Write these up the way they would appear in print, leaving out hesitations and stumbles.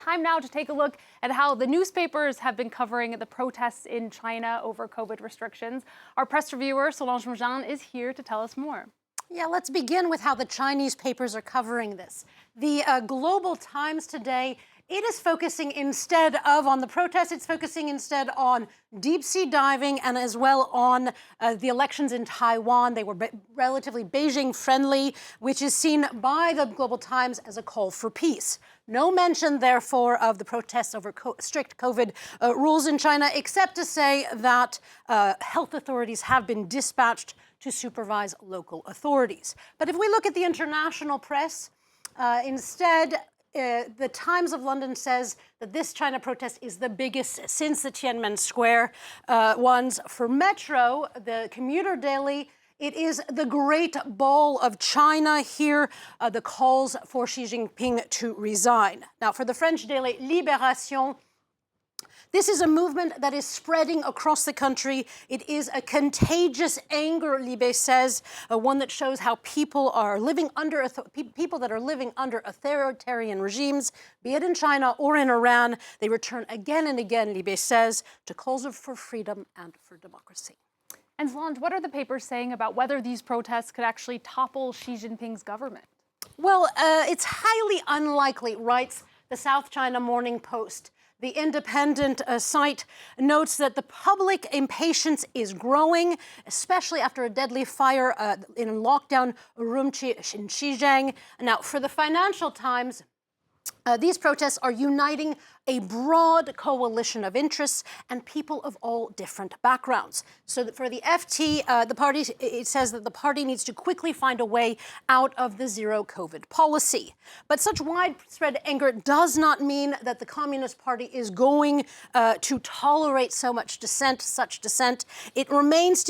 time now to take a look at how the newspapers have been covering the protests in China over COVID restrictions. Our press reviewer, Solange Mojan, is here to tell us more. Yeah, let's begin with how the Chinese papers are covering this. The Global Times today, it is focusing instead on the protests, it's focusing instead on deep sea diving and as well on the elections in Taiwan. They were relatively Beijing friendly, which is seen by the Global Times as a call for peace. No mention, therefore, of the protests over strict COVID rules in China, except to say that health authorities have been dispatched to supervise local authorities. But if we look at the international press, instead, the Times of London says that this China protest is the biggest since the Tiananmen Square ones. For Metro, the commuter daily, it is the Great Ball of China. Here, the calls for Xi Jinping to resign. Now, for the French daily Libération, this is a movement that is spreading across the country. It is a contagious anger, Libé says, one that shows how people are living under people that are living under authoritarian regimes, be it in China or in Iran. They return again and again, Libé says, to calls for freedom and for democracy. And Solange, what are the papers saying about whether these protests could actually topple Xi Jinping's government? Well, it's highly unlikely, writes the South China Morning Post. The independent site notes that the public impatience is growing, especially after a deadly fire in lockdown Urumqi in Xizang. Now, for the Financial Times, these protests are uniting a broad coalition of interests and people of all different backgrounds. So that for the FT, the party, it says that the party needs to quickly find a way out of the zero COVID policy. But such widespread anger does not mean that the Communist Party is going to tolerate such dissent. It remains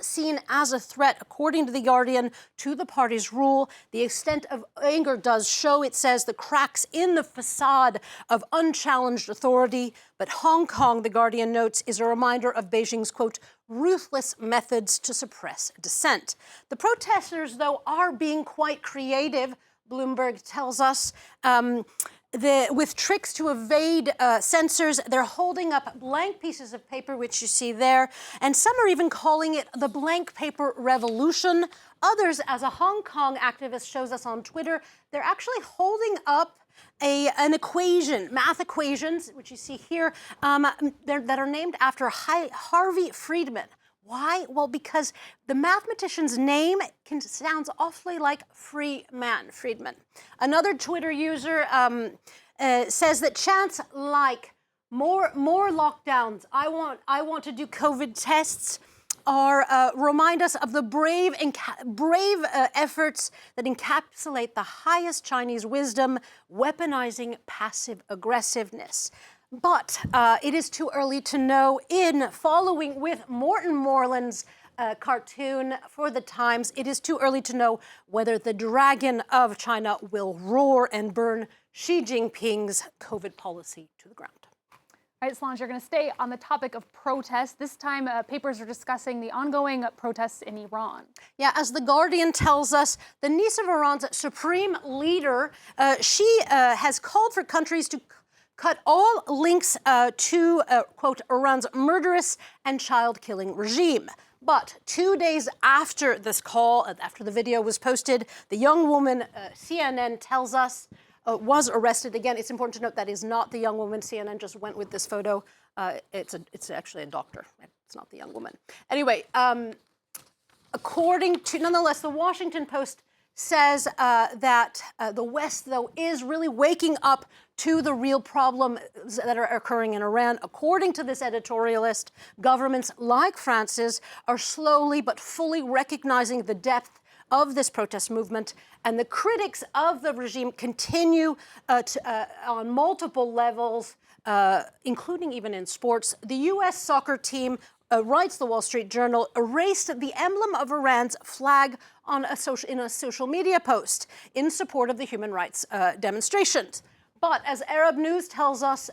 seen as a threat, according to The Guardian, to the party's rule. The extent of anger does show, it says, the cracks in the facade of unchallenged authority, but Hong Kong, The Guardian notes, is a reminder of Beijing's, quote, ruthless methods to suppress dissent. The protesters, though, are being quite creative, Bloomberg tells us. With tricks to evade censors, they're holding up blank pieces of paper, which you see there, and some are even calling it the blank paper revolution. Others, as a Hong Kong activist shows us on Twitter, they're actually holding up an equation, math equations, which you see here, that are named after Harvey Friedman. Why? Well, because the mathematician's name sounds awfully like Friedman. Another Twitter user says that chants like more lockdowns, I want to do COVID tests, remind us of the brave efforts that encapsulate the highest Chinese wisdom, weaponizing passive aggressiveness. But it is too early to know. In following with Morton Moreland's cartoon for the Times, it is too early to know whether the dragon of China will roar and burn Xi Jinping's COVID policy to the ground. All right, Solange, you're going to stay on the topic of protests. This time, papers are discussing the ongoing protests in Iran. Yeah, as The Guardian tells us, the niece of Iran's supreme leader, she has called for countries to cut all links to, quote, Iran's murderous and child-killing regime. But 2 days after this call, after the video was posted, the young woman, CNN tells us, was arrested. Again, it's important to note that is not the young woman. CNN just went with this photo. It's actually a doctor. It's not the young woman. Anyway, according to, nonetheless, the Washington Post says that the West, though, is really waking up to the real problems that are occurring in Iran. According to this editorialist, governments like France's are slowly but fully recognizing the depth of this protest movement, and the critics of the regime continue on multiple levels, including even in sports. The U.S. soccer team, writes the Wall Street Journal, erased the emblem of Iran's flag in a social media post in support of the human rights demonstrations. But as Arab News tells us,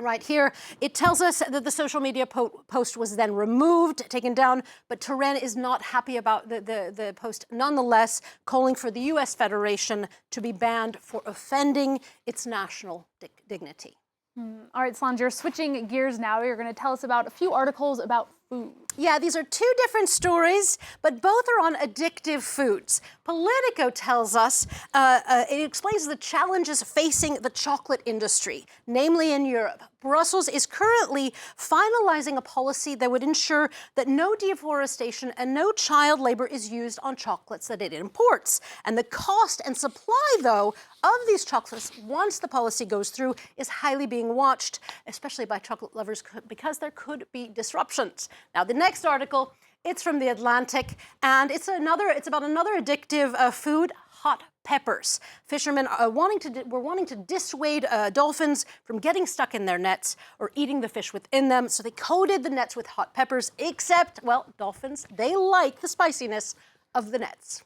Right here, it tells us that the social media post was then removed, taken down, but Tehran is not happy about the post nonetheless, calling for the U.S. Federation to be banned for offending its national dignity. All right, Solange, you're switching gears now. You're going to tell us about a few articles about food. Yeah, these are two different stories, but both are on addictive foods. Politico tells us, it explains the challenges facing the chocolate industry, namely in Europe. Brussels is currently finalizing a policy that would ensure that no deforestation and no child labor is used on chocolates that it imports. And the cost and supply, though, of these chocolates, once the policy goes through, is highly being watched, especially by chocolate lovers, because there could be disruptions. Now, the next article, it's from The Atlantic, and it's about another addictive food, hot peppers. Fishermen were wanting to dissuade dolphins from getting stuck in their nets or eating the fish within them, so they coated the nets with hot peppers, except, well, dolphins, they like the spiciness of the nets.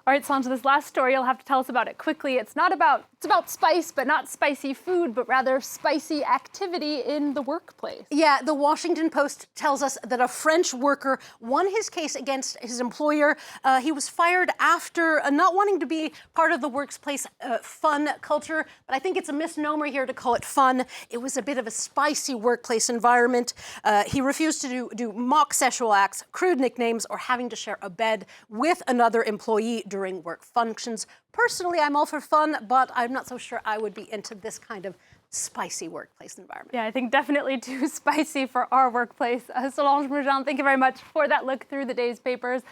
All right, Solange, this last story, you'll have to tell us about it quickly. It's about spice, but not spicy food, but rather spicy activity in the workplace. Yeah, the Washington Post tells us that a French worker won his case against his employer. He was fired after not wanting to be part of the workplace fun culture, but I think it's a misnomer here to call it fun. It was a bit of a spicy workplace environment. He refused to do mock sexual acts, crude nicknames, or having to share a bed with another employee during work functions. Personally, I'm all for fun, but I'm not so sure I would be into this kind of spicy workplace environment. Yeah, I think definitely too spicy for our workplace. Solange Mourjane, thank you very much for that look through the day's papers.